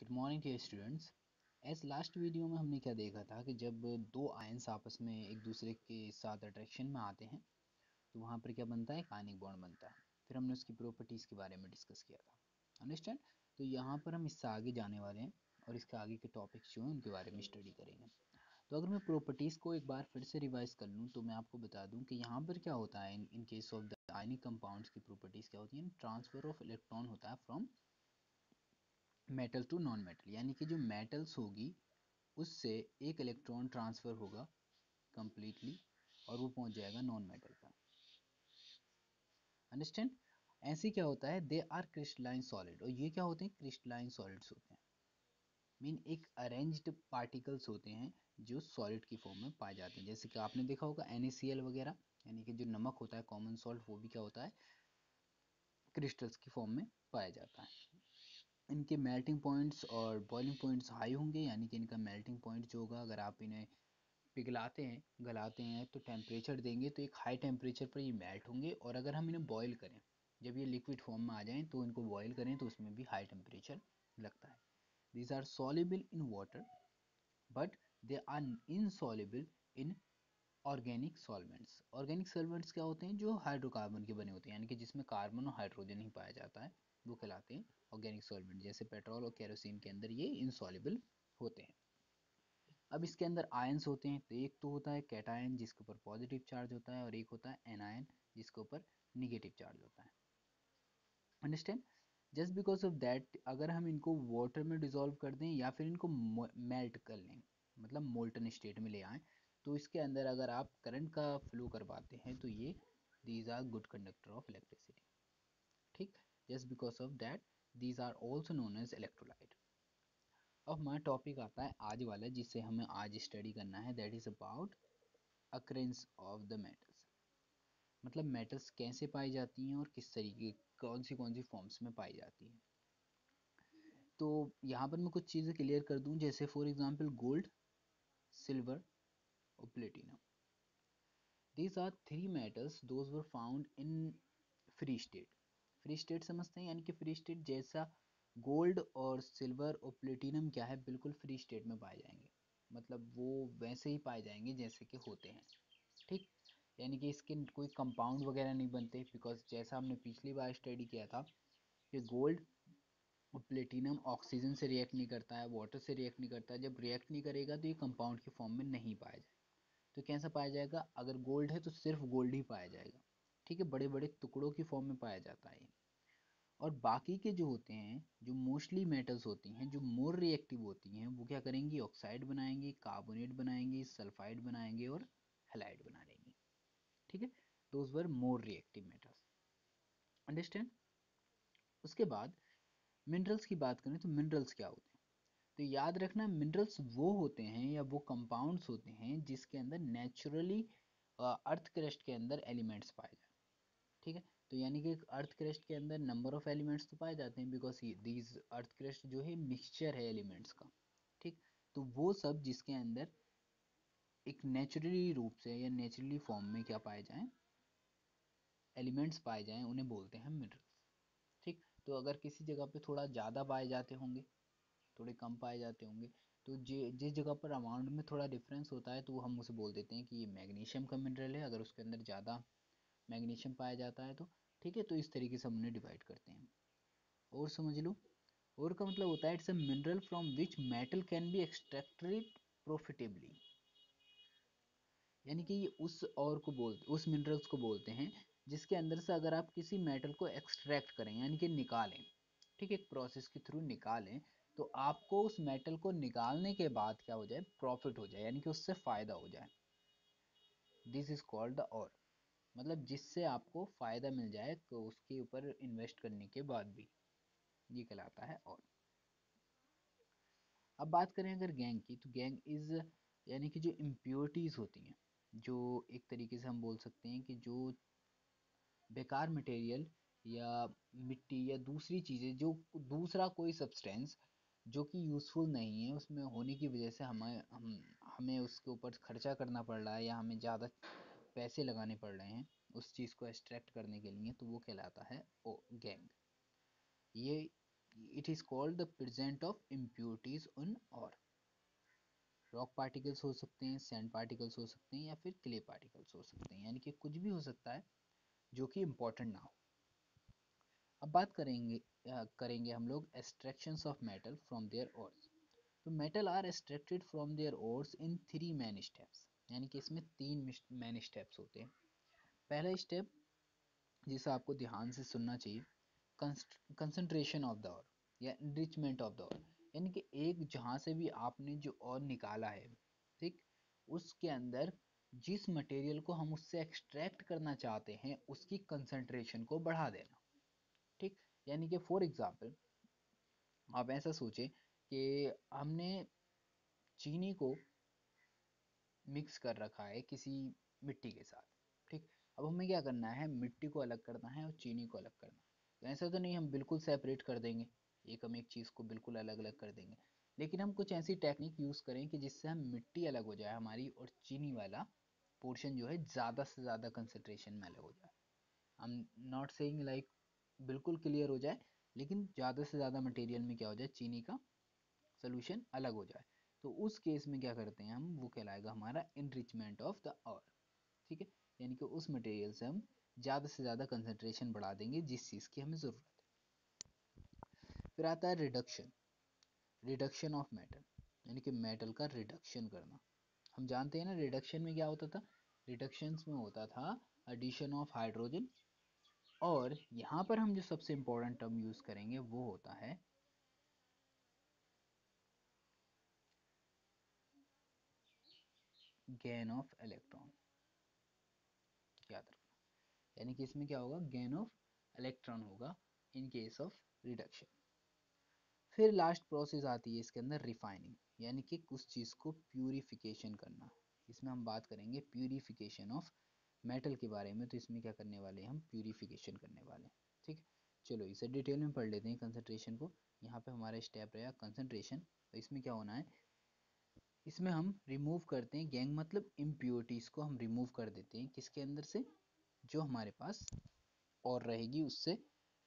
Good morning dear students. As last video में हमने क्या देखा था कि जब दो आयंस आपस में एक दूसरे के साथ अट्रैक्शन में आते हैं तो वहाँ पर क्या बनता है, एक आयनिक बॉन्ड बनता है। फिर हमने उसकी प्रॉपर्टीज़ के बारे में डिस्कस किया था, अंडरस्टैंड। तो यहाँ पर हम इससे आगे जाने वाले हैं और इसके आगे के टॉपिक्स जो हैं उनके बारे में स्टडी करेंगे। तो अगर मैं प्रॉपर्टीज़ को एक बार फिर से रिवाइज कर लूँ तो मैं आपको बता दूँ कि यहाँ पर क्या होता है in case of the ionic compounds की प्रॉपर्टीज़ क्या होती हैं। ट्रांसफ़र ऑफ इलेक्ट्रॉन होता है from metal to non metal, यानी कि जो मेटल्स होगी उससे एक इलेक्ट्रॉन ट्रांसफ़र होगा कंप्लीटली और वो पहुंच जाएगा नॉन मेटल पर, अंडरस्टैंड। ऐसे क्या होता है, दे आर क्रिस्टलाइन सॉलिड, और ये क्या होते हैं, क्रिस्टलाइन सॉलिड्स होते हैं। मीन एक अरेंज्ड पार्टिकल्स होते हैं जो सॉलिड की फॉर्म में पाए जाते हैं। जैसे कि आपने देखा होगा NaCl वगैरह, यानी कि जो नमक होता है कॉमन सॉल्ट, वो भी क्या होता है, क्रिस्टल्स की फॉर्म में पाया जाता है। इनके मेल्टिंग पॉइंट्स और बॉइलिंग पॉइंट्स हाई होंगे, यानी कि इनका मेल्टिंग पॉइंट जो होगा, अगर आप इन्हें पिघलाते हैं गलाते हैं तो टेम्परेचर देंगे तो एक हाई टेम्परेचर पर ये मेल्ट होंगे, और अगर हम इन्हें बॉयल करें, जब ये लिक्विड फॉर्म में आ जाएं तो इनको बॉयल करें तो उसमें भी हाई टेम्परेचर लगता है। These are soluble in water but they are insoluble in organic solvents. Organic solvents क्या होते हैं, जो हाइड्रोकार्बन के बने होते हैं, यानी कि जिसमें कार्बन और हाइड्रोजन ही पाया जाता है, वो कहलाते हैं ऑर्गेनिक सॉल्वेंट। जैसे पेट्रोल और केरोसिन के अंदर ये इनसॉल्युबल होते हैं। अब इसके अंदर आयंस होते हैं, तो एक तो होता है कैटायन जिसके ऊपर पॉजिटिव चार्ज होता है, और एक होता है एनायन जिसके ऊपर निगेटिव चार्ज होता है, understand. Just because of that अगर हम इनको वाटर में डिजोल्व कर दें या फिर इनको मेल्ट कर लें, मतलब मोल्टन स्टेट में ले आएँ, तो इसके अंदर अगर आप करंट का फ्लो करवाते हैं तो ये these are good conductor of electricity, ठीक। Just because of that these are also known as electrolyte. अब हमारा टॉपिक आता है आज वाला जिसे हमें आज स्टडी करना है, that is about occurrence of the metals. मतलब मेटल्स कैसे पाई जाती हैं और किस तरीके, कौन सी फॉर्म्स में पाई जाती हैं। तो यहाँ पर मैं कुछ चीज़ें क्लियर कर दूं, जैसे फॉर एग्जांपल गोल्ड, सिल्वर और platinum. These are three metals those were found in free state. Free state समझते हैं, यानी कि फ्री स्टेट जैसा गोल्ड और सिल्वर और प्लेटिनम क्या है, बिल्कुल फ्री स्टेट में पाए जाएंगे, मतलब वो वैसे ही पाए जाएंगे जैसे कि होते हैं, ठीक। यानी कि इसके कोई कंपाउंड वगैरह नहीं बनते, बिकॉज जैसा हमने पिछली बार स्टडी किया था कि गोल्ड और प्लेटिनम ऑक्सीजन से रिएक्ट नहीं करता है, वाटर से रिएक्ट नहीं करता है। जब रिएक्ट नहीं करेगा तो ये कंपाउंड की फॉर्म में नहीं पाया जाएगा। तो कैसा पाया जाएगा, अगर गोल्ड है तो सिर्फ गोल्ड ही पाया जाएगा, ठीक है, बड़े बड़े टुकड़ों की फॉर्म में पाया जाता है। और बाकी के जो होते हैं, जो मोस्टली मेटल्स होती हैं, जो मोर रिएक्टिव होती हैं, वो क्या करेंगी, ऑक्साइड बनाएंगी, कार्बोनेट बनाएंगी, सल्फाइड बनाएंगे और हैलाइड बना लेंगी, ठीक है। Those were more reactive metals, understand. उसके बाद मिनरल्स की बात करें तो मिनरल्स क्या होते हैं, तो याद रखना मिनरल्स वो होते हैं या वो कंपाउंड्स होते हैं जिसके अंदर नेचुरली अर्थ क्रस्ट के अंदर एलिमेंट्स पाए जाए, ठीक है। तो यानी कि अर्थ क्रस्ट के अंदर नंबर ऑफ एलिमेंट्स तो पाए जाते हैं, बिकॉज दीज अर्थ क्रस्ट जो है मिक्सचर है एलिमेंट्स का, ठीक। तो वो सब जिसके अंदर एक नेचुरली रूप से या नेचुरली फॉर्म में क्या पाए जाएं, एलिमेंट्स पाए जाएं, उन्हें बोलते हैं मिनरल्स, ठीक। तो अगर किसी जगह पे थोड़ा ज़्यादा पाए जाते होंगे, थोड़े कम पाए जाते होंगे, तो जिस जगह पर अमाउंट में थोड़ा डिफरेंस होता है तो हम उसे बोल देते हैं कि ये मैग्नीशियम का मिनरल है, अगर उसके अंदर ज़्यादा मैग्नीशियम पाया जाता है तो, ठीक है। तो इस तरीके से हम उन्हें डिवाइड करते हैं। और समझ लो, और का मतलब होता है it's a mineral from which metal can be extracted profitably, यानी कि ये उस और को बोलते, उस मिनरल्स को बोलते हैं जिसके अंदर से अगर आप किसी मेटल को एक्सट्रैक्ट करें, यानी कि निकालें, ठीक है, एक प्रोसेस के थ्रू निकालें, तो आपको उस मेटल को निकालने के बाद क्या हो जाए, प्रॉफिट हो जाए, यानी कि उससे फायदा हो जाए। दिस इज कॉल्ड द और, मतलब जिससे आपको फायदा मिल जाए तो उसके ऊपर इन्वेस्ट करने के बाद भी, ये कहलाता है और। अब बात करें अगर गैंग की, तो गैंग इज यानी कि जो इम्प्योरिटीज होती हैं, जो एक तरीके से हम बोल सकते हैं कि जो बेकार मटेरियल या मिट्टी या दूसरी चीज़ें, जो दूसरा कोई सब्सटेंस जो कि यूज़फुल नहीं है, उसमें होने की वजह से हमें उसके ऊपर खर्चा करना पड़ रहा है या हमें ज़्यादा पैसे लगाने पड़ रहे हैं उस चीज़ को एक्सट्रैक्ट करने के लिए, तो वो कहलाता है ओ गैंग। ये it is called the present of impurities on और। रॉक पार्टिकल्स हो सकते हैं, सैंड पार्टिकल्स हो सकते हैं, या फिर क्ले पार्टिकल्स हो सकते हैं, यानी कि कुछ भी हो सकता है जो कि इम्पोर्टेंट ना हो। अब बात करेंगे हम लोग extractions of metal from their ores. तो metal are extracted from their ores in 3 main steps, यानी कि इसमें 3 मेन स्टेप्स होते हैं। पहला स्टेप जिसे आपको ध्यान से सुनना चाहिए, कंसंट्रेशन ऑफ द और या एनरिचमेंट ऑफ द और, यानी कि एक जहाँ से भी आपने जो और निकाला है, ठीक, उसके अंदर जिस मटेरियल को हम उससे एक्सट्रैक्ट करना चाहते हैं उसकी कंसंट्रेशन को बढ़ा देना। ठीक, यानी कि फॉर एग्जांपल आप ऐसा सोचें कि हमने चीनी को मिक्स कर रखा है किसी मिट्टी के साथ। ठीक, अब हमें क्या करना है, मिट्टी को अलग करना है और चीनी को अलग करना है। तो ऐसा तो नहीं हम बिल्कुल सेपरेट कर देंगे, एक हम एक चीज़ को बिल्कुल अलग अलग कर देंगे, लेकिन हम कुछ ऐसी टेक्निक यूज़ करें कि जिससे हम मिट्टी अलग हो जाए हमारी और चीनी वाला पोर्शन जो है ज़्यादा से ज़्यादा कंसनट्रेशन में अलग हो जाए। I am not saying like बिल्कुल क्लियर हो जाए, लेकिन ज़्यादा से ज़्यादा मटेरियल में क्या हो जाए, चीनी का सोल्यूशन अलग हो जाए। तो उस केस में क्या करते हैं हम, वो कहलाएगा हमारा इनरिचमेंट ऑफ द और। ठीक है, यानी कि उस मटेरियल से हम ज़्यादा से ज़्यादा कंसनट्रेशन बढ़ा देंगे जिस चीज़ की हमें ज़रूरत है। फिर आता है रिडक्शन, रिडक्शन ऑफ मेटल, यानी कि मेटल का रिडक्शन करना। हम जानते हैं ना रिडक्शन में क्या होता था, रिडक्शंस में होता था एडिशन ऑफ हाइड्रोजन, और यहाँ पर हम जो सबसे इम्पोर्टेंट टर्म यूज़ करेंगे वो होता है गेन ऑफ इलेक्ट्रॉन। याद रखना, यानी कि इसमें क्या होगा, गेन ऑफ इलेक्ट्रॉन होगा इन केस ऑफ रिडक्शन। फिर लास्ट प्रोसेस आती है इसके अंदर रिफाइनिंग, यानी कि उस चीज़ को प्यूरिफिकेशन करना। इसमें हम बात करेंगे प्यूरिफिकेशन ऑफ मेटल के बारे में, तो इसमें क्या करने वाले हैं, हम प्यूरिफिकेशन करने वाले हैं। ठीक, चलो इसे डिटेल में पढ़ लेते हैं कंसंट्रेशन को। यहाँ पे हमारा स्टेप रहेगा कंसंट्रेशन, तो इसमें क्या होना है, इसमें हम रिमूव करते हैं, गैंग मतलब इम्प्योरिटीज़ को हम रिमूव कर देते हैं किसके अंदर से, जो हमारे पास और रहेगी उससे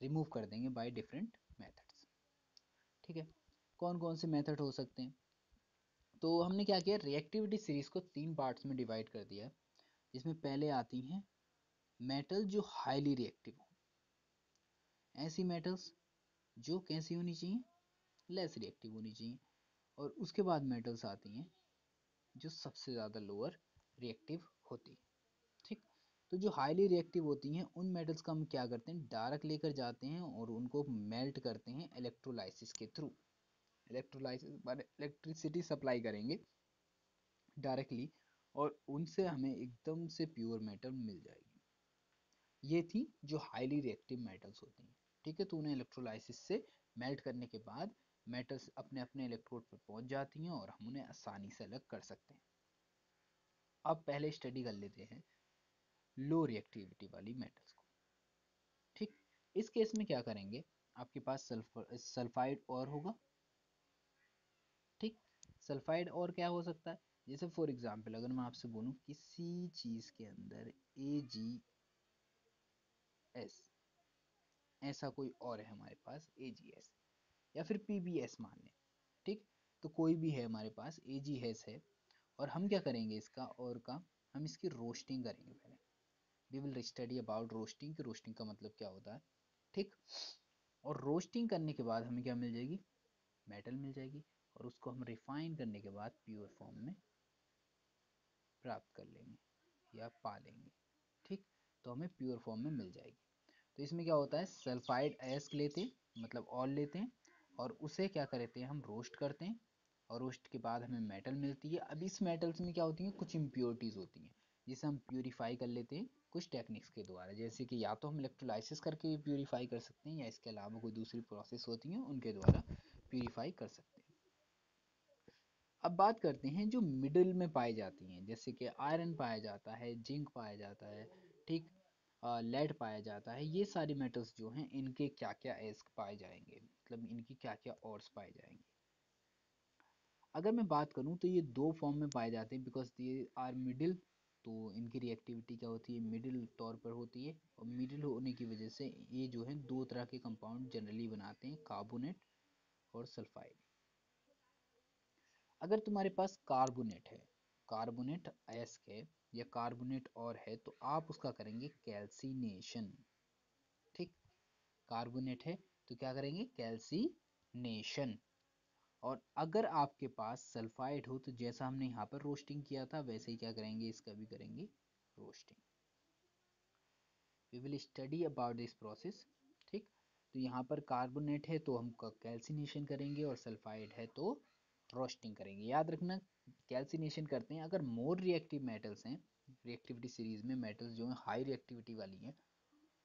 रिमूव कर देंगे बाय डिफरेंट मेथड्स। ठीक है, कौन कौन से मेथड हो सकते हैं, तो हमने क्या किया, रिएक्टिविटी सीरीज को 3 पार्ट्स में डिवाइड कर दिया है, जिसमें पहले आती हैं मेटल जो हाईली रिएक्टिव हो, ऐसी मेटल्स जो कैसी होनी चाहिए, लेस रिएक्टिव होनी चाहिए, और उसके बाद मेटल्स आती हैं जो सबसे ज़्यादा लोअर रिएक्टिव होती है। ठीक, तो जो हाईली रिएक्टिव होती हैं उन मेटल्स का हम क्या करते हैं, डायरेक्ट लेकर जाते हैं और उनको मेल्ट करते हैं इलेक्ट्रोलाइसिस के थ्रू। इलेक्ट्रोलाइसिस माने इलेक्ट्रिसिटी सप्लाई करेंगे डायरेक्टली, और उनसे हमें एकदम से प्योर मेटल मिल जाएगी। ये थी जो हाईली रिएक्टिव मेटल्स होती हैं। ठीक है, तो उन्हें इलेक्ट्रोलाइसिस से मेल्ट करने के बाद मेटल्स अपने अपने इलेक्ट्रोड पर पहुंच जाती हैं और हम उन्हें आसानी से अलग कर सकते हैं। अब पहले स्टडी कर लेते हैं लो रिएक्टिविटी वाली मेटल्स को। ठीक, इस केस में क्या करेंगे, आपके पास सल्फर सल्फाइड और होगा। ठीक, सल्फाइड और क्या हो सकता है, जैसे फॉर एग्जांपल अगर मैं आपसे बोलूं किसी चीज के अंदर AgS, ऐसा कोई और है हमारे पास AgS, या फिर PbS मान लें। ठीक, तो कोई भी है हमारे पास AgS है, और हम क्या करेंगे इसका और का, हम इसकी रोस्टिंग करेंगे पहले। We will study about roasting, कि रोस्टिंग का मतलब क्या होता है। ठीक, और रोस्टिंग करने के बाद हमें क्या मिल जाएगी, मेटल मिल जाएगी, और उसको हम रिफाइन करने के बाद प्योर फॉर्म में प्राप्त कर लेंगे या पा लेंगे। ठीक, तो हमें प्योर फॉर्म में मिल जाएगी। तो इसमें क्या होता है, सल्फाइड एस्क लेते हैं मतलब ऑल लेते हैं, और उसे क्या करते हैं, हम रोस्ट करते हैं, और रोस्ट के बाद हमें मेटल मिलती है। अब इस मेटल्स में क्या होती हैं, कुछ इम्प्योरिटीज़ होती हैं जिसे हम प्यूरीफाई कर लेते हैं कुछ टेक्निक्स के द्वारा, जैसे कि या तो हम इलेक्ट्रोलाइसिस करके प्यूरीफाई कर सकते हैं, या इसके अलावा कोई दूसरी प्रोसेस होती हैं उनके द्वारा प्यूरीफाई कर सकते हैं। अब बात करते हैं जो मिडिल में पाई जाती हैं, जैसे कि आयरन पाया जाता है, जिंक पाया जाता है, ठीक, लेड पाया जाता है। ये सारी मेटल्स जो हैं इनके क्या क्या एस्क पाए जाएंगे, मतलब इनकी क्या क्या ऑर्स पाए जाएंगे। अगर मैं बात करूं तो ये 2 फॉर्म में पाए जाते हैं, बिकॉज दे आर मिडिल, तो इनकी रिएक्टिविटी क्या होती है, मिडिल तौर पर होती है, और मिडिल होने की वजह से ये जो है 2 तरह के कंपाउंड जनरली बनाते हैं, कार्बोनेट और सल्फाइड। अगर तुम्हारे पास कार्बोनेट है, कार्बोनेट अयस्क है या कार्बोनेट और है, तो आप उसका करेंगे कैल्सिनेशन। ठीक, कार्बोनेट है तो क्या करेंगे, कैल्सिनेशन। और अगर आपके पास सल्फाइड हो तो जैसा हमने यहाँ पर रोस्टिंग किया था वैसे ही क्या करेंगे, इसका भी करेंगे roasting. We will study about this process. ठीक, तो यहाँ पर कार्बोनेट है तो हम कैल्सिनेशन करेंगे और सल्फाइड है तो रोस्टिंग करेंगे। याद रखना, कैल्सिनेशन करते हैं अगर मोर रिएक्टिव मेटल्स हैं, रिएक्टिविटी सीरीज में मेटल्स जो हैं हाई रिएक्टिविटी वाली हैं,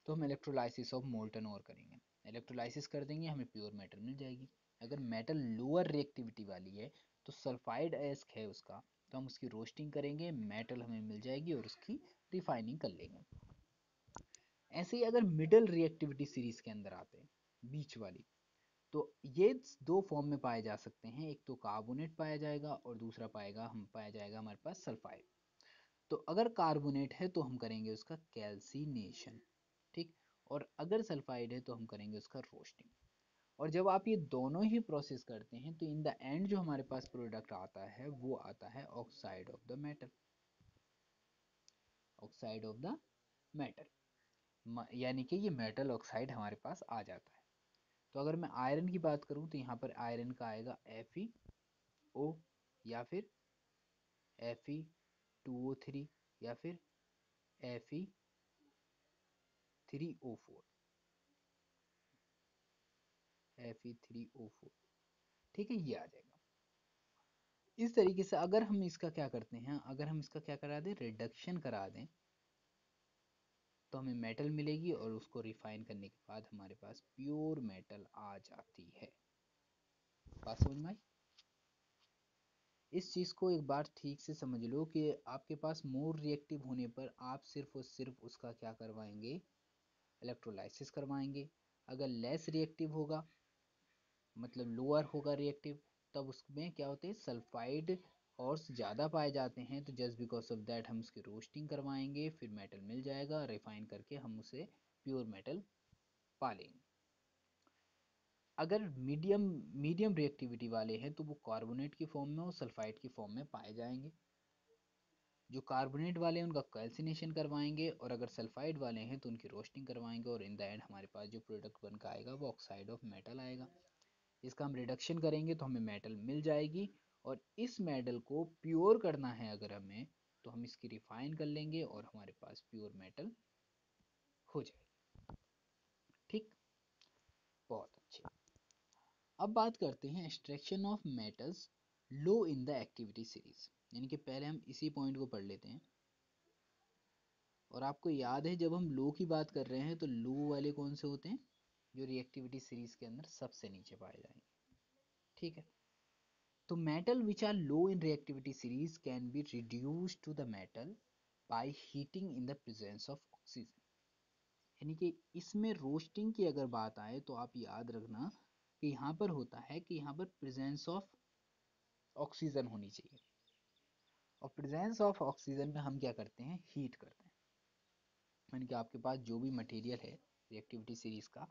तो हम इलेक्ट्रोलाइसिस ऑफ मोल्टन ओर करेंगे। इलेक्ट्रोलाइसिस कर देंगे, हमें प्योर मेटल मिल जाएगी। अगर मेटल लोअर रिएक्टिविटी वाली है तो सल्फाइड अयस्क है उसका, तो हम उसकी रोस्टिंग करेंगे, मेटल हमें मिल जाएगी और उसकी रिफाइनिंग कर लेंगे। ऐसे ही अगर मिडल रिएक्टिविटी सीरीज के अंदर आते हैं, बीच वाली, तो ये दो फॉर्म में पाए जा सकते हैं। एक तो कार्बोनेट पाया जाएगा और दूसरा पाया जाएगा हमारे पास सल्फाइड। तो अगर कार्बोनेट है तो हम करेंगे उसका कैल्सिनेशन। ठीक, और अगर सल्फाइड है तो हम करेंगे उसका रोस्टिंग। और जब आप ये दोनों ही प्रोसेस करते हैं तो इन द एंड जो हमारे पास प्रोडक्ट आता है वो आता है oxide of the metal. Oxide of the metal, यानी कि ये मेटल ऑक्साइड हमारे पास आ जाता है। तो अगर मैं आयरन की बात करूं तो यहाँ पर आयरन का आएगा FeO, या फिर Fe2O3, या फिर Fe3O4, Fe3O4। ठीक है, ये आ जाएगा। इस तरीके से अगर हम इसका क्या करते हैं, अगर हम इसका क्या करा दें, रिडक्शन करा दें, तो हमें मेटल मिलेगी और उसको रिफाइन करने के बाद हमारे पास प्योर मेटल आ जाती है। बात समझ में आई? इस चीज़ को एक बार ठीक से समझ लो कि आपके पास मोर रिएक्टिव होने पर आप सिर्फ और सिर्फ उसका क्या करवाएंगे, इलेक्ट्रोलाइसिस करवाएंगे। अगर लेस रिएक्टिव होगा, मतलब लोअर होगा रिएक्टिव, तब उसमें क्या होते हैं, सल्फाइड और ज़्यादा पाए जाते हैं, तो जस्ट बिकॉज ऑफ दैट हम उसकी रोस्टिंग करवाएंगे, फिर मेटल मिल जाएगा, रिफाइन करके हम उसे प्योर मेटल पा लेंगे। अगर मीडियम मीडियम रिएक्टिविटी वाले हैं तो वो कार्बोनेट की फॉर्म में और सल्फाइड की फॉर्म में पाए जाएंगे। जो कार्बोनेट वाले हैं उनका कैल्सिनेशन करवाएंगे, और अगर सल्फाइड वाले हैं तो उनकी रोस्टिंग करवाएंगे, और इन द एंड हमारे पास जो प्रोडक्ट बन का आएगा वो ऑक्साइड ऑफ मेटल आएगा। इसका हम रिडक्शन करेंगे तो हमें मेटल मिल जाएगी, और इस मेटल को प्योर करना है अगर हमें, तो हम इसकी रिफाइन कर लेंगे और हमारे पास प्योर मेटल हो जाएगी। ठीक, बहुत अच्छे। अब बात करते हैं extraction of metals low in the activity series, यानी कि पहले हम इसी पॉइंट को पढ़ लेते हैं। और आपको याद है जब हम लो की बात कर रहे हैं तो लो वाले कौन से होते हैं, जो रिएक्टिविटी सीरीज के अंदर सबसे नीचे पाए जाएंगे। ठीक है, तो metal which are low in reactivity series can be reduced to the metal by heating in the presence of oxygen. यानी कि इसमें रोस्टिंग की अगर बात आए तो आप याद रखना कि यहाँ पर होता है कि यहाँ पर प्रेजेंस ऑफ ऑक्सीजन होनी चाहिए, और प्रेजेंस ऑफ ऑक्सीजन में हम क्या करते हैं, हीट करते हैं। यानी कि आपके पास जो भी मटेरियल है रिएक्टिविटी सीरीज का,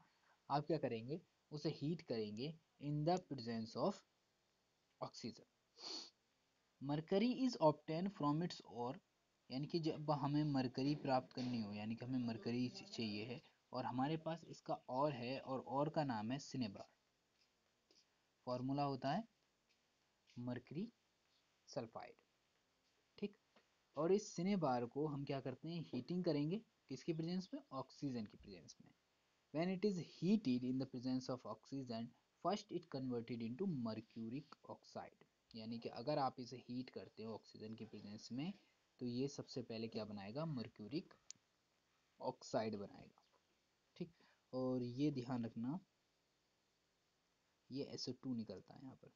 आप क्या करेंगे, उसे हीट करेंगे इन the presence of oxygen. Mercury is obtain from its और, यानी कि जब हमें मरकरी प्राप्त करनी हो, यानी कि हमें मरकरी चाहिए है और हमारे पास इसका और है, और का नाम है सिनेबार। फॉर्मूला होता है मरकरी सल्फाइड। ठीक, और इस सिनेबार को हम क्या करते हैं, हीटिंग करेंगे, किसकी प्रेजेंस में, ऑक्सीजन की प्रेजेंस में। When it is heated in the presence of oxygen, first it converted into mercuric oxide। यानी कि अगर आप इसे हीट करते हो ऑक्सीजन की प्रेजेंस में, तो ये सबसे पहले क्या बनाएगा, मर्क्यूरिक ऑक्साइड बनाएगा। ठीक, और ये ध्यान रखना, ये SO2 निकलता है यहाँ पर,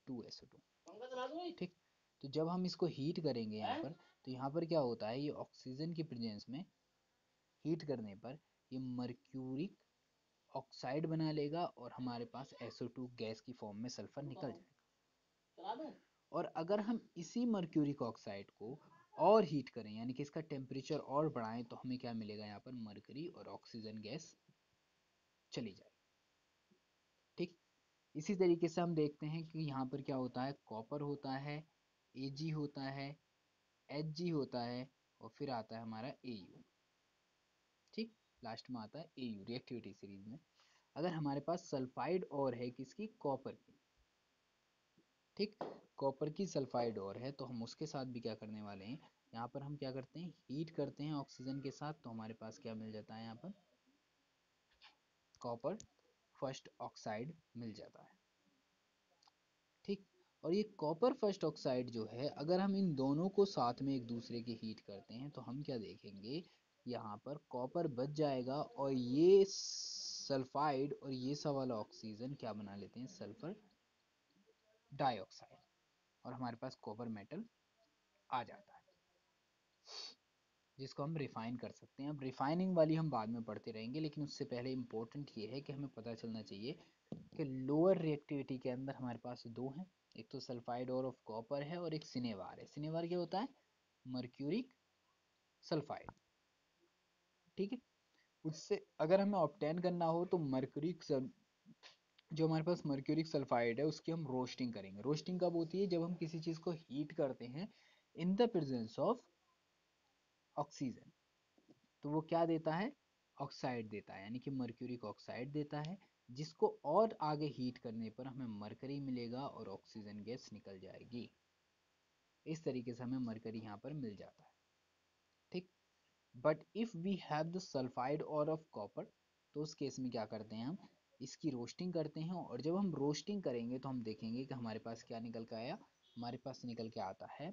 2SO2। ठीक, तो जब हम इसको हीट करेंगे यहाँ पर, तो यहाँ पर क्या होता है, ये ऑक्सीजन की प्रेजेंस में हीट करने पर ये मर्क्यूरिक ऑक्साइड बना लेगा और हमारे पास SO2 गैस की फॉर्म में सल्फर निकल जाएगा। और अगर हम इसी मर्क्यूरिक ऑक्साइड को और हीट करें यानी कि इसका टेम्परेचर और बढ़ाएं तो हमें क्या मिलेगा, यहाँ पर मरकरी और ऑक्सीजन गैस चली जाएगी। ठीक, इसी तरीके से हम देखते हैं कि यहाँ पर क्या होता है, कॉपर होता है, Ag होता है, Hg होता है, और फिर आता है हमारा Au। ठीक, लास्ट में आता है Au रिएक्टिविटी सीरीज में। अगर हमारे पास सल्फाइड और है किसकी, कॉपर की, ठीक, कॉपर की सल्फाइड और है, तो हम उसके साथ भी क्या करने वाले हैं, यहाँ पर हम क्या करते हैं, हीट करते हैं ऑक्सीजन के साथ, तो हमारे पास क्या मिल जाता है, यहाँ पर कॉपर फर्स्ट ऑक्साइड मिल जाता है। ठीक, और ये कॉपर फर्स्ट ऑक्साइड जो है, अगर हम इन दोनों को साथ में एक दूसरे की हीट करते हैं तो हम क्या देखेंगे, यहाँ पर कॉपर बच जाएगा और ये सल्फाइड और ये सब वाला ऑक्सीजन क्या बना लेते हैं, सल्फर डाइऑक्साइड, और हमारे पास कॉपर मेटल आ जाता है, जिसको हम रिफाइन कर सकते हैं। अब रिफाइनिंग वाली हम बाद में पढ़ते रहेंगे, लेकिन उससे पहले इम्पोर्टेंट ये है कि हमें पता चलना चाहिए कि लोअर रिएक्टिविटी के अंदर हमारे पास दो हैं, एक तो सल्फाइड और ऑफ कॉपर है और एक सिनेवार है। सिनेवार क्या होता है, मर्क्यूरिक सल्फाइड। ठीक है, उससे अगर हमें ऑब्टेन करना हो तो मर्क्यूरिक जो हमारे पास मर्क्यूरिक सल्फाइड है उसकी हम रोस्टिंग करेंगे। रोस्टिंग कब होती है, जब हम किसी चीज को हीट करते हैं इन द प्रेजेंस ऑफ ऑक्सीजन, तो वो क्या देता है, ऑक्साइड देता है, यानी कि मर्क्यूरिक ऑक्साइड देता है, जिसको और आगे हीट करने पर हमें मरकरी मिलेगा और ऑक्सीजन गैस निकल जाएगी। इस तरीके से हमें मरकरी यहाँ पर मिल जाता है। ठीक, but if we have the sulphide ore of copper, तो उस केस में क्या करते हैं, हम इसकी रोस्टिंग करते हैं, और जब हम रोस्टिंग करेंगे तो हम देखेंगे कि हमारे पास क्या निकल के आया, हमारे पास निकल के आता है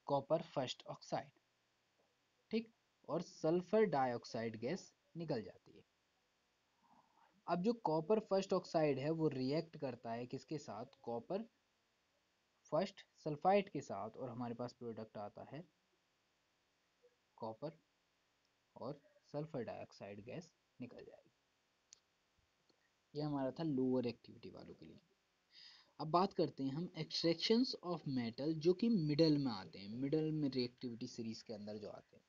कॉपर फर्स्ट ऑक्साइड। ठीक, और सल्फर डाइऑक्साइड गैस निकल जाती है। अब जो कॉपर फर्स्ट ऑक्साइड है वो रिएक्ट करता है किसके साथ, कॉपर फर्स्ट सल्फाइड के साथ, और हमारे पास प्रोडक्ट आता है कॉपर और सल्फर डाइऑक्साइड गैस निकल जाएगी। ये हमारा था लोअर एक्टिविटी वालों के लिए। अब बात करते हैं हम एक्सट्रैक्शंस ऑफ मेटल जो कि मिडल में आते हैं, मिडल में रिएक्टिविटी सीरीज के अंदर जो आते हैं।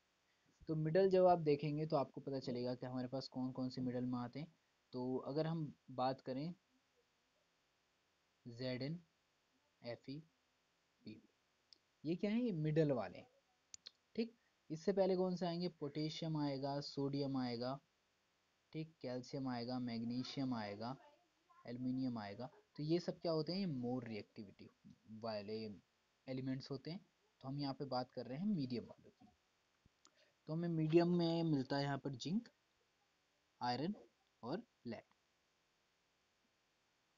तो मिडल जब आप देखेंगे तो आपको पता चलेगा कि हमारे पास कौन कौन से मिडल में आते हैं। तो अगर हम बात करें Zn, Fe, Pu, ये क्या है, ये मिडल वाले। ठीक, इससे पहले कौन से आएंगे, पोटेशियम आएगा, सोडियम आएगा, ठीक, कैल्शियम आएगा, मैग्नीशियम आएगा, एल्युमिनियम आएगा। तो ये सब क्या होते हैं, ये मोर रिएक्टिविटी वाले एलिमेंट्स होते हैं। तो हम यहाँ पे बात कर रहे हैं मीडियम वालों की। तो हमें मीडियम में मिलता है यहाँ पर जिंक, आयरन और लेड,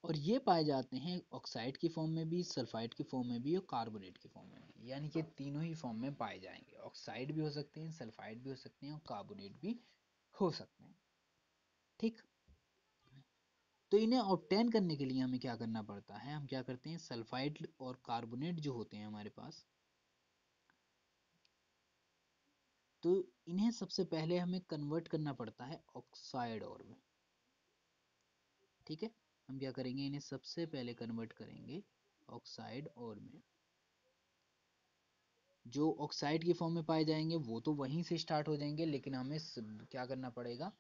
और ये पाए जाते हैं ऑक्साइड की फॉर्म में भी, सल्फाइड की फॉर्म में भी और कार्बोनेट की फॉर्म में भी, यानी कि तीनों ही फॉर्म में पाए जाएंगे। ऑक्साइड भी हो सकते हैं, सल्फाइड भी हो सकते हैं और कार्बोनेट भी हो सकते हैं। ठीक, तो इन्हें ऑब्टेन करने के लिए हमें क्या करना पड़ता है, हम क्या करते हैं, सल्फाइड और कार्बोनेट जो होते हैं हमारे पास, तो इन्हें सबसे पहले हमें कन्वर्ट करना पड़ता है ऑक्साइड और में। ठीक है, हम क्या करेंगे, इन्हें सबसे पहले कन्वर्ट करेंगे ऑक्साइड और में। जो ऑक्साइड की फॉर्म में पाए जाएंगे वो तो वहीं से स्टार्ट हो जाएंगे, लेकिन हमें क्या करना पड़ेगा,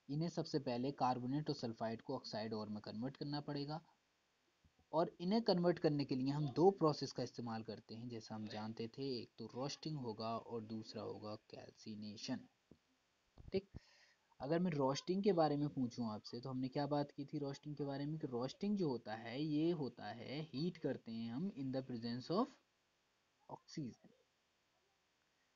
इन्हें सबसे पहले कार्बोनेट और सल्फाइड को ऑक्साइड और में कन्वर्ट करना पड़ेगा। और इन्हें कन्वर्ट करने के लिए हम दो प्रोसेस का इस्तेमाल करते हैं, जैसा हम जानते थे, एक तो रोस्टिंग होगा और दूसरा होगा कैल्सिनेशन। ठीक, अगर मैं रोस्टिंग के बारे में पूछूं आपसे, तो हमने क्या बात की थी रोस्टिंग के बारे में, कि रोस्टिंग जो होता है ये होता है, हीट करते हैं हम इन द प्रेजेंस ऑफ ऑक्सीजन,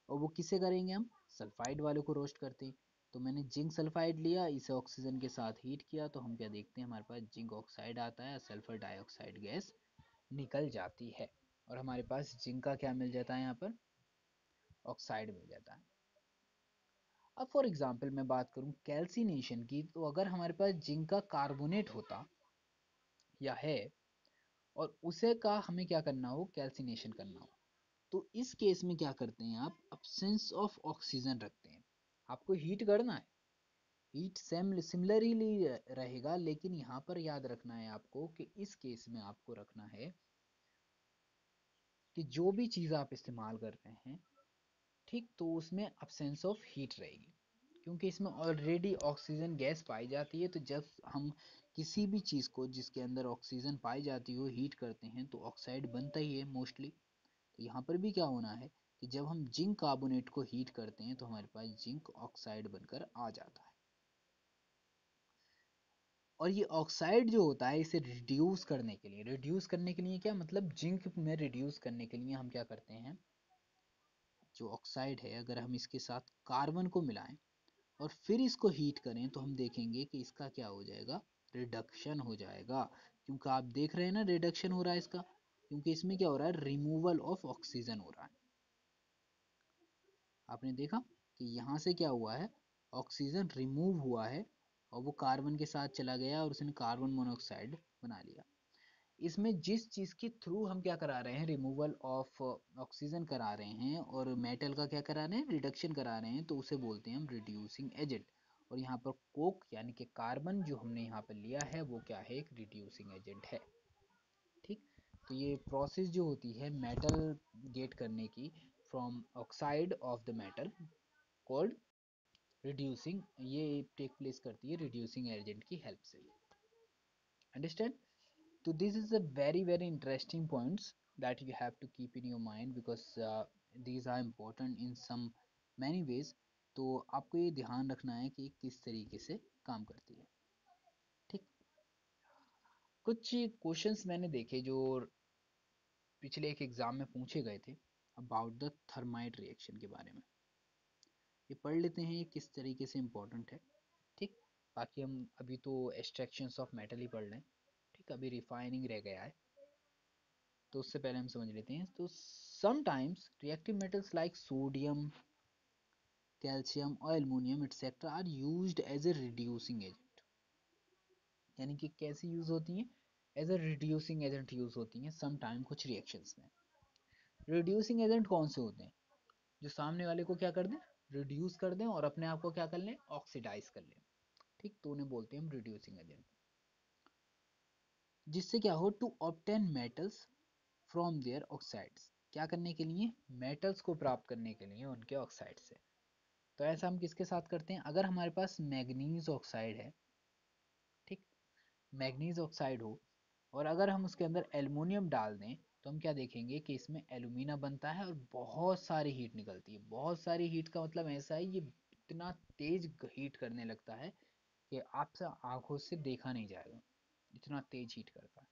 और वो किसे करेंगे, हम सल्फाइड वालों को रोस्ट करते हैं। तो मैंने जिंक सल्फाइड लिया, इसे ऑक्सीजन के साथ हीट किया, तो हम क्या देखते हैं, हमारे पास जिंक ऑक्साइड आता है, सल्फर डाइऑक्साइड गैस निकल जाती है, और हमारे पास जिंक का क्या मिल जाता है, यहाँ पर ऑक्साइड मिल जाता है। अब फॉर एग्जांपल मैं बात करूं कैल्सिनेशन की, तो अगर हमारे पास जिंक का कार्बोनेट होता या है, और उसे का हमें क्या करना हो, कैल्सिनेशन करना हो, तो इस केस में क्या करते हैं आप, अब्सेंस ऑफ ऑक्सीजन रखते हैं। आपको हीट करना है, हीट सेम सिमिलरली रहेगा, लेकिन यहाँ पर याद रखना है आपको कि इस केस में आपको रखना है कि जो भी चीज़ आप इस्तेमाल कर रहे हैं, ठीक, तो उसमें अब्सेंस ऑफ हीट रहेगी, क्योंकि इसमें ऑलरेडी ऑक्सीजन गैस पाई जाती है। तो जब हम किसी भी चीज़ को जिसके अंदर ऑक्सीजन पाई जाती हो हीट करते हैं तो ऑक्साइड बनता ही है मोस्टली। तो यहाँ पर भी क्या होना है कि जब हम जिंक कार्बोनेट को हीट करते हैं तो हमारे पास जिंक ऑक्साइड बनकर आ जाता है। और ये ऑक्साइड जो होता है इसे रिड्यूस करने के लिए क्या मतलब, जिंक में रिड्यूस करने के लिए हम क्या करते हैं, जो ऑक्साइड है अगर हम इसके साथ कार्बन को मिलाएं और फिर इसको हीट करें तो हम देखेंगे कि इसका क्या हो जाएगा, रिडक्शन हो जाएगा। क्योंकि आप देख रहे हैं ना रिडक्शन हो रहा है इसका, क्योंकि इसमें क्या हो रहा है, रिमूवल ऑफ ऑक्सीजन हो रहा है। आपने देखा कि यहाँ से क्या हुआ है, ऑक्सीजन रिमूव हुआ है और वो कार्बन के साथ चला गया और उसने कार्बन मोनोऑक्साइड बना लिया। इसमें जिस चीज़ के थ्रू हम क्या करा रहे हैं, रिमूवल ऑफ ऑक्सीजन करा रहे हैं और मेटल का क्या करा रहे हैं, रिडक्शन करा रहे हैं, तो उसे बोलते हैं हम रिड्यूसिंग एजेंट। और यहाँ पर कोक यानी कि कार्बन जो हमने यहाँ पर लिया है वो क्या है, एक रिड्यूसिंग एजेंट है। ठीक, तो ये प्रोसेस जो होती है मेटल गेट करने की from oxide of the metal called reducing, ये टेक प्लेस करती है रिड्यूसिंग एजेंट की हेल्प से। Understand? So this is a very interesting points that you have to keep in your mind because these are important in some many ways. तो आपको ये ध्यान रखना है कि किस तरीके से काम करती है। ठीक, कुछ क्वेश्चंस मैंने देखे जो पिछले एक एग्जाम में पूछे गए थे अबाउट द थर्माइट रिएक्शन के बारे में। ये पढ़ लेते हैं ये किस तरीके से इम्पोर्टेंट है। ठीक, बाकी हम अभी तो एक्सट्रैक्शंस ऑफ मेटल ही पढ़ लें। ठीक, अभी रिफाइनिंग रह गया है तो उससे पहले हम समझ लेते हैं। तो sometimes reactive metals like sodium, calcium और aluminium etcetera are used as a reducing agent. यानी कि कैसे यूज होती हैं, as a reducing agent use होती हैं समटाइम कुछ रिएक्शंस में। रिड्यूसिंग एजेंट कौन से होते हैं, जो सामने वाले को क्या कर दें, रिड्यूस कर दें और अपने आप को क्या कर लें, ऑक्सीडाइज कर लें। ठीक, तो उन्हें बोलते हैं हम रिड्यूसिंग एजेंट। जिससे क्या हो, to obtain metals from their oxides, क्या करने के लिए, मेटल्स को प्राप्त करने के लिए उनके ऑक्साइड से। तो ऐसा हम किसके साथ करते हैं, अगर हमारे पास मैग्नीज ऑक्साइड है, ठीक, मैग्नीज ऑक्साइड हो और अगर हम उसके अंदर एल्युमिनियम डाल दें तो हम क्या देखेंगे कि इसमें एल्यूमिना बनता है और बहुत सारी हीट निकलती है। बहुत सारी हीट का मतलब ऐसा है, ये इतना तेज हीट करने लगता है कि आपसे आंखों से देखा नहीं जाएगा, इतना तेज हीट करता है।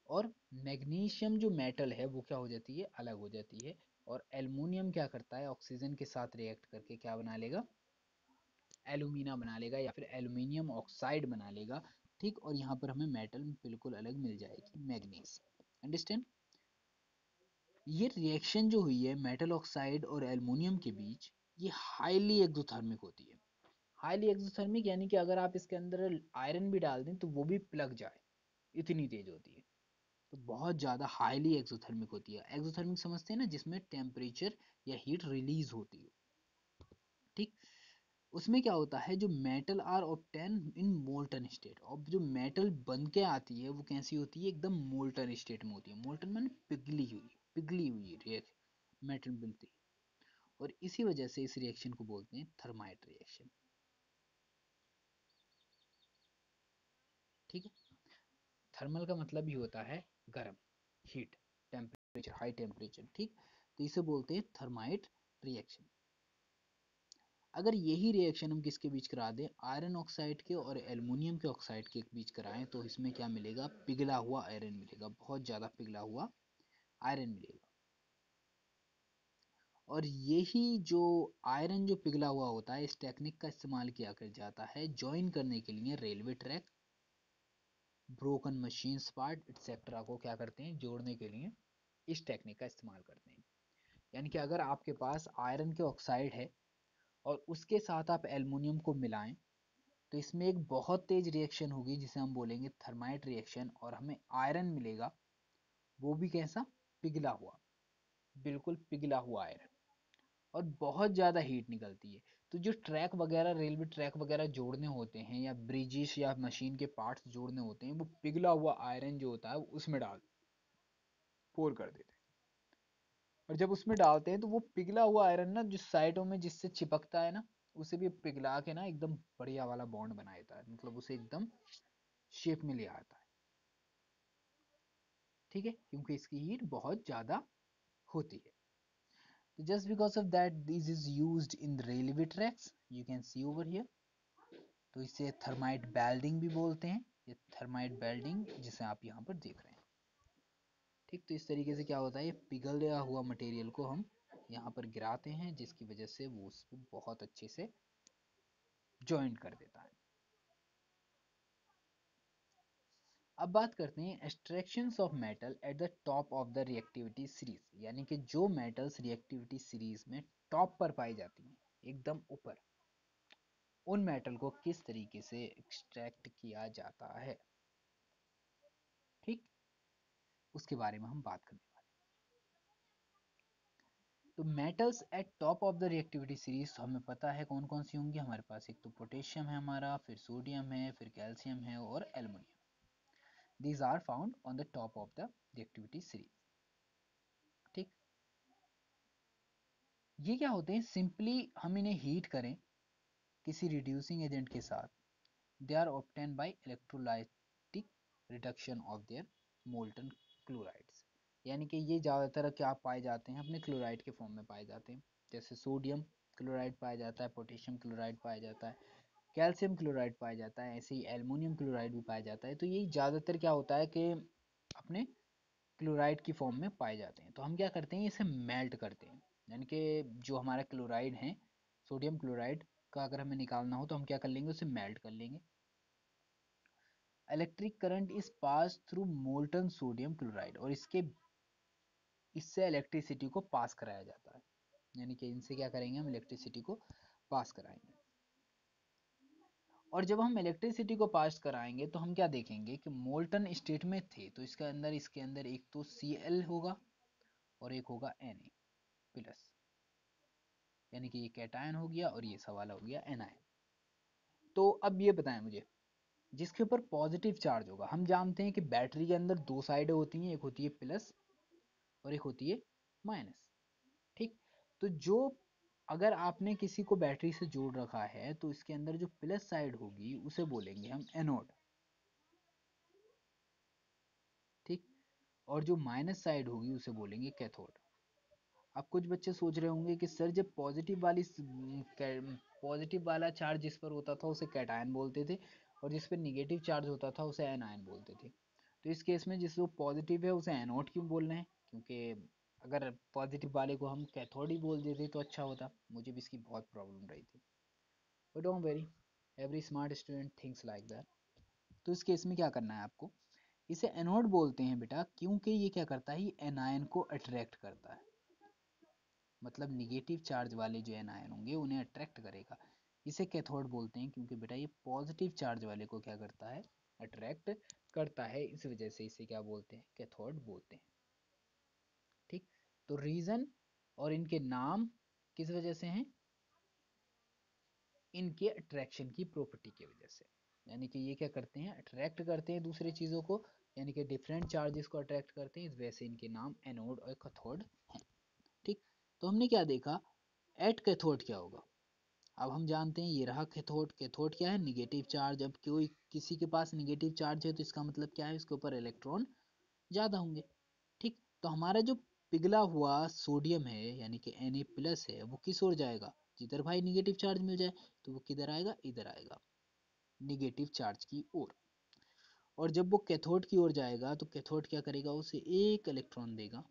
और मैग्नीशियम जो मेटल है वो क्या हो जाती है, अलग हो जाती है। और एल्युमिनियम क्या करता है, ऑक्सीजन के साथ रिएक्ट करके क्या बना लेगा, एल्यूमिना बना लेगा या फिर एल्यूमिनियम ऑक्साइड बना लेगा। ठीक, और यहाँ पर हमें मेटल बिल्कुल अलग मिल जाएगी, मैग्नीज। अंडरस्टैंड? ये रिएक्शन जो हुई है मेटल ऑक्साइड और एल्युमिनियम के बीच, ये हाईली एक्सोथर्मिक होती है। हाईली एक्सोथर्मिक यानी कि अगर आप इसके अंदर आयरन भी डाल दें तो वो भी पिघल जाए, इतनी तेज होती है। तो बहुत ज़्यादा हाईली एक्सोथर्मिक होती है। एक्सोथर्मिक समझते हैं ना, जिसमें टेम्परेचर या हीट रिलीज होती हो। ठीक, उसमें क्या होता है, जो metal are obtain in molten state, और जो मेटल बन के आती है वो कैसी होती है, एकदम मोल्टन स्टेट में होती है। मोल्टन माने पिघली हुई रिएक्शन मेटल बनती है। और इसी वजह से इस रिएक्शन को बोलते हैं थर्माइट रिएक्शन। ठीक है, थर्मल का मतलब ही होता है गर्म, हीट, टेम्परेचर, हाई टेम्परेचर। ठीक, तो इसे बोलते हैं थर्माइट रिएक्शन। अगर यही रिएक्शन हम किसके बीच करा दें, आयरन ऑक्साइड के और एल्युमिनियम के ऑक्साइड के बीच कराएं तो इसमें क्या मिलेगा, पिघला हुआ आयरन मिलेगा, बहुत ज़्यादा पिघला हुआ आयरन मिलेगा। और यही जो आयरन जो पिघला हुआ होता है, इस टेक्निक का इस्तेमाल किया कर जाता है जॉइन करने के लिए railway track, broken machine part etcetera को क्या करते हैं, जोड़ने के लिए इस टेक्निक का इस्तेमाल करते हैं। यानी कि अगर आपके पास आयरन के ऑक्साइड है और उसके साथ आप एल्युमिनियम को मिलाएं तो इसमें एक बहुत तेज रिएक्शन होगी जिसे हम बोलेंगे थर्माइट रिएक्शन, और हमें आयरन मिलेगा, वो भी कैसा, पिघला हुआ, बिल्कुल पिघला हुआ आयरन, और बहुत ज़्यादा हीट निकलती है। तो जो ट्रैक वगैरह, रेलवे ट्रैक वगैरह जोड़ने होते हैं या ब्रिजेस या मशीन के पार्ट्स जोड़ने होते हैं, वो पिघला हुआ आयरन जो होता है वो उसमें डाल, पोर कर देते हैं। और जब उसमें डालते हैं तो वो पिघला हुआ आयरन ना जिस साइडों में जिससे चिपकता है ना, उसे भी पिघला के ना एकदम बढ़िया वाला बॉन्ड बना देता है, मतलब उसे एकदम शेप में ले आता है। ठीक है, क्योंकि इसकी हीट बहुत ज्यादा होती है। तो just because of that this is used in the railway tracks, you can see over here। तो इसे थर्माइट बेल्डिंग भी बोलते हैं, ये थर्माइट बेल्डिंग जिसे आप यहाँ पर देख रहे हैं। ठीक, तो इस तरीके से क्या होता है, ये पिघला हुआ मटेरियल को हम यहाँ पर गिराते हैं, जिसकी वजह से वो उस पर बहुत अच्छे से ज्वाइंट कर देता है। अब बात करते हैं extractions of metal at the top of the reactivity series, यानी कि जो मेटल्स रिएक्टिविटी सीरीज में टॉप पर पाई जाती हैं, एकदम ऊपर, उन मेटल को किस तरीके से एक्सट्रैक्ट किया जाता है। ठीक, उसके बारे में हम बात करने वाले हैं। तो metals eight top of the reactivity series हमें पता है कौन कौन सी होंगी हमारे पास। एक तो पोटेशियम है हमारा, फिर सोडियम है, फिर कैल्शियम है और aluminium. These are found on the top of the reactivity series. ठीक, ये क्या होते हैं, सिंपली हम इन्हें हीट करें किसी रिड्यूसिंग एजेंट के साथ, they are obtain by electrolytic reduction of their molten chlorides. यानी कि ये ज़्यादातर क्या पाए जाते हैं, अपने क्लोराइड के फॉर्म में पाए जाते हैं। जैसे सोडियम क्लोराइड पाया जाता है, पोटेशियम क्लोराइड पाया जाता है, कैल्शियम क्लोराइड पाया जाता है, ऐसे ही एल्युमिनियम क्लोराइड भी पाया जाता है। तो ये ज़्यादातर क्या होता है कि अपने क्लोराइड की फॉर्म में पाए जाते हैं। तो हम क्या करते हैं, इसे मेल्ट करते हैं, यानी कि जो हमारा क्लोराइड है, सोडियम क्लोराइड का अगर हमें निकालना हो तो हम क्या कर लेंगे, उसे मेल्ट कर लेंगे। Electric current is pass through molten sodium chloride, और इससे इलेक्ट्रिसिटी को पास कराया जाता है, यानी कि इनसे क्या करेंगे, हम इलेक्ट्रिसिटी को पास कराएंगे। और जब हम इलेक्ट्रिसिटी को पास कराएंगे तो हम क्या देखेंगे कि मोल्टन स्टेट में थे, तो इसके अंदर एक तो Cl होगा और एक होगा Na प्लस, यानी कि ये कैटायन हो गया और ये सवाल हो गया एनायन। तो अब ये बताएं मुझे, जिसके ऊपर पॉजिटिव चार्ज होगा, हम जानते हैं कि बैटरी के अंदर दो साइडें होती हैं, एक होती है प्लस और एक होती है माइनस। ठीक, तो जो अगर आपने किसी को बैटरी से जोड़ रखा है तो इसके अंदर जो प्लस साइड होगी उसे बोलेंगे हम एनोड। ठीक, और जो माइनस साइड होगी उसे बोलेंगे कैथोड। अब कुछ बच्चे सोच रहे होंगे कि सर जब पॉजिटिव वाला चार्ज जिस पर होता था उसे कैटायन बोलते थे, और जिस पर निगेटिव चार्ज होता था उसे एनायन बोलते थे। तो इस केस में जिस जो पॉजिटिव है उसे एनोड क्यों बोल रहे हैं, क्योंकि अगर पॉजिटिव वाले को हम कैथोड ही बोल देते तो अच्छा होता। मुझे भी इसकी बहुत प्रॉब्लम रही थी, but don't very, every smart student thinks like that. तो इस केस में क्या करना है आपको, इसे एनोड बोलते हैं बेटा, क्योंकि ये क्या करता है, ये एनायन को अट्रैक्ट करता है, मतलब निगेटिव चार्ज वाले जो एनायन होंगे उन्हें अट्रैक्ट करेगा। इसे कैथोड बोलते हैं क्योंकि बेटा ये पॉजिटिव चार्ज वाले को क्या करता है, अट्रैक्ट करता है, इस वजह से इसे क्या बोलते हैं, कैथोड बोलते हैं। ठीक, तो रीजन और इनके नाम किस वजह से हैं, इनके अट्रैक्शन की प्रॉपर्टी की वजह से। यानी कि ये क्या करते हैं, अट्रैक्ट करते हैं दूसरे चीज़ों को, यानी कि डिफरेंट चार्जेस को अट्रैक्ट करते हैं, इस वजह से इनके नाम एनोड और कैथोड हैं। ठीक, तो हमने क्या देखा, एट कैथोड क्या होगा। अब हम जानते हैं ये रहा कैथोड। कैथोड क्या है, निगेटिव चार्ज। अब कोई किसी के पास निगेटिव चार्ज है तो इसका मतलब क्या है, इसके ऊपर इलेक्ट्रॉन ज़्यादा होंगे। ठीक, तो हमारा जो पिघला हुआ सोडियम है यानी कि Na प्लस है, वो किस ओर जाएगा, जिधर भाई निगेटिव चार्ज मिल जाए, तो वो किधर आएगा, इधर आएगा, निगेटिव चार्ज की ओर। और जब वो कैथोड की ओर जाएगा तो कैथोड क्या करेगा, उसे एक इलेक्ट्रॉन देगा।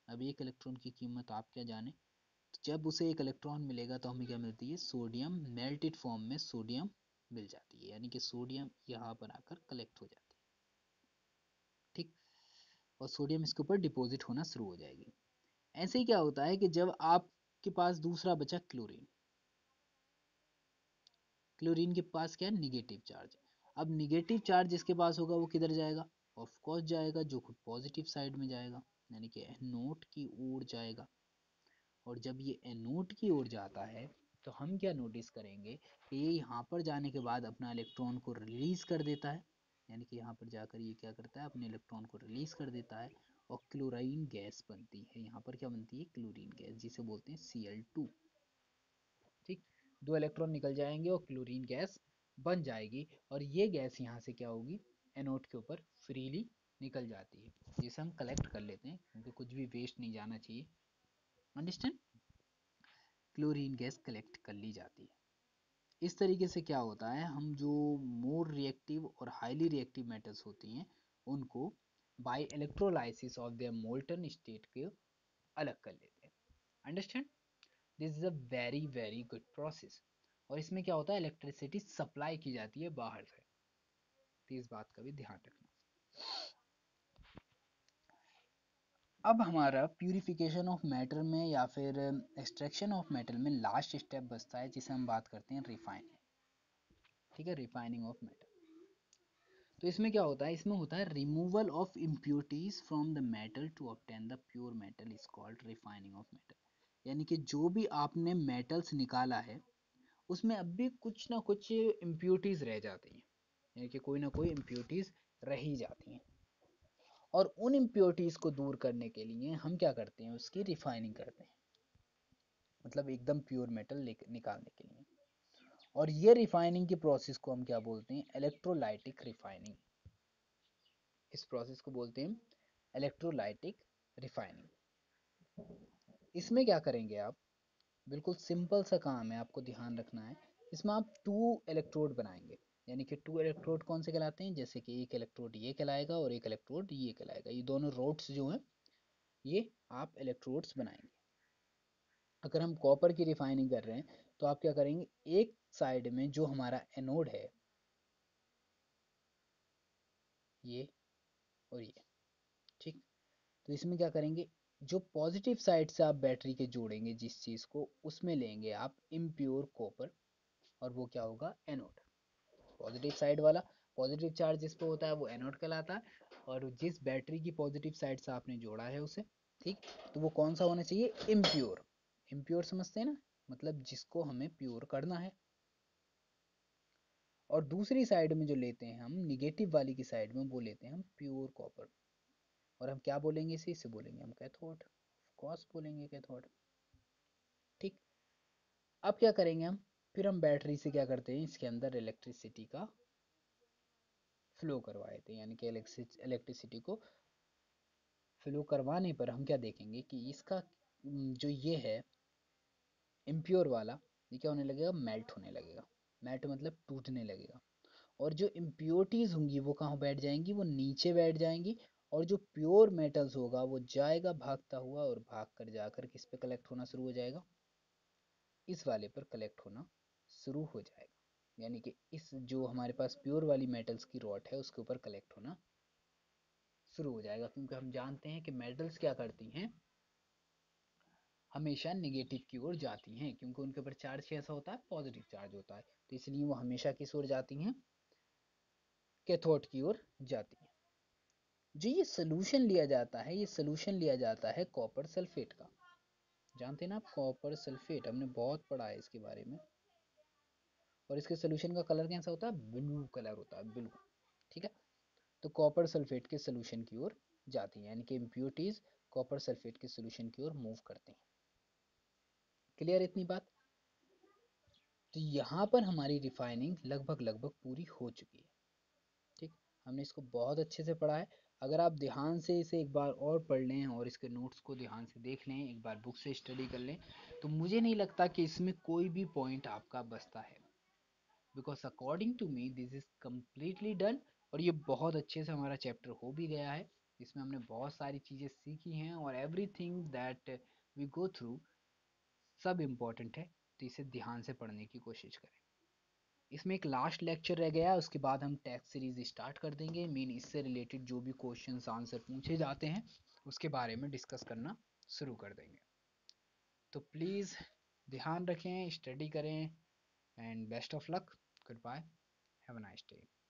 अब एक इलेक्ट्रॉन की कीमत आप क्या जाने, तो जब उसे एक इलेक्ट्रॉन मिलेगा तो हमें क्या मिलती है, सोडियम मेल्टेड फॉर्म में सोडियम मिल जाती है, यानी कि सोडियम यहाँ पर आकर कलेक्ट हो जाती है। ठीक, और सोडियम इसके ऊपर डिपॉजिट होना शुरू हो जाएगी। ऐसे ही क्या होता है कि जब आपके पास दूसरा बचा क्लोरीन, क्लोरीन के पास क्या है, निगेटिव चार्ज। अब निगेटिव चार्ज जिसके पास होगा वो किधर जाएगा, ऑफ कोर्स जाएगा जो पॉजिटिव साइड में जाएगा, यानी कि एनोड की ओर जाएगा। और जब ये एनोड की ओर जाता है तो हम क्या नोटिस करेंगे कि ये यहाँ पर जाने के बाद अपना इलेक्ट्रॉन को रिलीज कर देता है, यानी कि यहाँ पर जाकर ये क्या करता है, अपने इलेक्ट्रॉन को रिलीज कर देता है। और क्लोरीन गैस बनती है। यहाँ पर क्या बनती है? क्लोरीन गैस, जिसे बोलते हैं Cl2। ठीक, 2 इलेक्ट्रॉन निकल जाएंगे और क्लोरीन गैस बन जाएगी, और ये गैस यहाँ से क्या होगी? एनोड के ऊपर फ्रीली निकल जाती है, जिसे हम कलेक्ट कर लेते हैं, क्योंकि कुछ भी वेस्ट नहीं जाना चाहिए। अंडरस्टैंड? क्लोरीन गैस कलेक्ट कर ली जाती है। इस तरीके से क्या होता है, हम जो मोर रिएक्टिव और हाईली रिएक्टिव मेटल्स होती हैं उनको by electrolysis of their molten state के अलग कर लेते हैं। Understand? This is a very very good process. और इसमें क्या होता है? इलेक्ट्रिसिटी सप्लाई की जाती है बाहर से, तो इस बात का भी ध्यान रखना। अब हमारा प्यूरिफिकेशन ऑफ मैटर में या फिर एक्सट्रैक्शन ऑफ मेटल में लास्ट स्टेप बचता है, जिसे हम बात करते हैं रिफाइनिंग। ठीक है, रिफाइनिंग ऑफ मेटल। तो इसमें क्या होता है? इसमें होता है removal of impurities from the metal to obtain the pure metal is called refining of metal. यानी कि जो भी आपने मेटल्स निकाला है उसमें अब भी कुछ ना कुछ इम्प्योरिटीज रह जाती हैं, यानी कि कोई ना कोई इम्प्योरिटीज रह ही जाती हैं, और उन इम्प्योरिटीज को दूर करने के लिए हम क्या करते हैं? उसकी रिफाइनिंग करते हैं, मतलब एकदम प्योर मेटल निकालने के लिए। और ये रिफाइनिंग की प्रोसेस को हम क्या बोलते हैं? Electrolytic refining. इस प्रोसेस को बोलते हैं इलेक्ट्रोलाइटिक रिफाइनिंग। इसमें क्या करेंगे आप? बिल्कुल सिंपल सा काम है, आपको ध्यान रखना है। इसमें आप 2 इलेक्ट्रोड बनाएंगे, यानी कि 2 इलेक्ट्रोड कौन से कहलाते हैं? जैसे कि एक इलेक्ट्रोड ये कहलाएगा और एक इलेक्ट्रोड ये कहलाएगा। ये दोनों रोड्स जो हैं ये आप इलेक्ट्रोड्स बनाएंगे। अगर हम कॉपर की रिफाइनिंग कर रहे हैं तो आप क्या करेंगे? एक साइड में जो हमारा एनोड है, ये और ये, ठीक। तो इसमें क्या करेंगे? जो पॉजिटिव साइड से आप बैटरी के जोड़ेंगे जिस चीज़ को, उसमें लेंगे आप इम्प्योर कॉपर, और वो क्या होगा? एनोड। पॉजिटिव साइड वाला, पॉजिटिव चार्ज जिस पे होता है वो एनोड कहलाता है, और जिस बैटरी की पॉजिटिव साइड से आपने जोड़ा है उसे, ठीक, तो वो कौन सा होना चाहिए? इम्प्योर। इम्प्योर समझते हैं ना, मतलब जिसको हमें प्योर करना है। और दूसरी साइड में जो लेते हैं हम, निगेटिव वाली की साइड में, वो लेते हैं हम प्योर कॉपर। और हम क्या बोलेंगे? इसे बोलेंगे हम कैथोड। ऑफ कोर्स बोलेंगे कैथोड। ठीक। अब क्या करेंगे हम? फिर हम बैटरी से क्या करते हैं? इसके अंदर इलेक्ट्रिसिटी का फ्लो करवा देते हैं, यानी कि इलेक्ट्रिसिटी को फ्लो करवाने पर हम क्या देखेंगे कि इसका जो ये है इम्प्योर वाला, ये क्या होने लगेगा? मेल्ट होने लगेगा। मेल्ट मतलब टूटने लगेगा। और जो इम्प्योरिटीज होंगी वो कहाँ बैठ जाएंगी? वो नीचे बैठ जाएंगी। और जो प्योर मेटल्स होगा वो जाएगा भागता हुआ, और भाग कर जाकर किस पे कलेक्ट होना शुरू हो जाएगा? इस वाले पर कलेक्ट होना शुरू हो जाएगा। यानी कि इस जो हमारे पास प्योर वाली मेटल्स की रॉड है उसके ऊपर कलेक्ट होना शुरू हो जाएगा, क्योंकि हम जानते हैं कि मेटल्स क्या करती हैं? हमेशा नेगेटिव की ओर जाती हैं, क्योंकि उनके ऊपर चार्ज कैसा होता है? पॉजिटिव चार्ज होता है, तो इसलिए वो हमेशा किस ओर जाती हैं? कैथोड की ओर जाती हैं। जो ये सोल्यूशन लिया जाता है, ये सोल्यूशन लिया जाता है कॉपर सल्फेट का। जानते हैं ना आप कॉपर सल्फेट? हमने बहुत पढ़ा है इसके बारे में। और इसके सोल्यूशन का कलर कैसा होता है? ब्लू कलर होता है, ब्लू। ठीक है, तो कॉपर सल्फेट के सोल्यूशन की ओर जाती हैं, यानी कि इम्प्योरिटीज कॉपर सल्फेट के सोल्यूशन की ओर मूव करते हैं। क्लियर इतनी बात? तो यहाँ पर हमारी रिफाइनिंग लगभग लगभग पूरी हो चुकी है। ठीक, हमने इसको बहुत अच्छे से पढ़ा है। अगर आप ध्यान से इसे एक बार और पढ़ लें और इसके नोट्स को ध्यान से देख लें, एक बार बुक से स्टडी कर लें, तो मुझे नहीं लगता कि इसमें कोई भी पॉइंट आपका बचता है, because according to me this is completely done. और ये बहुत अच्छे से हमारा चैप्टर हो भी गया है। इसमें हमने बहुत सारी चीज़ें सीखी हैं, और everything that we go through सब इम्पोर्टेंट है, तो इसे ध्यान से पढ़ने की कोशिश करें। इसमें एक लास्ट लेक्चर रह गया है, उसके बाद हम टेक्स्ट सीरीज स्टार्ट कर देंगे। मीन इससे रिलेटेड जो भी क्वेश्चंस आंसर पूछे जाते हैं उसके बारे में डिस्कस करना शुरू कर देंगे। तो प्लीज़ ध्यान रखें, स्टडी करें, and best of luck. Goodbye, have a nice day.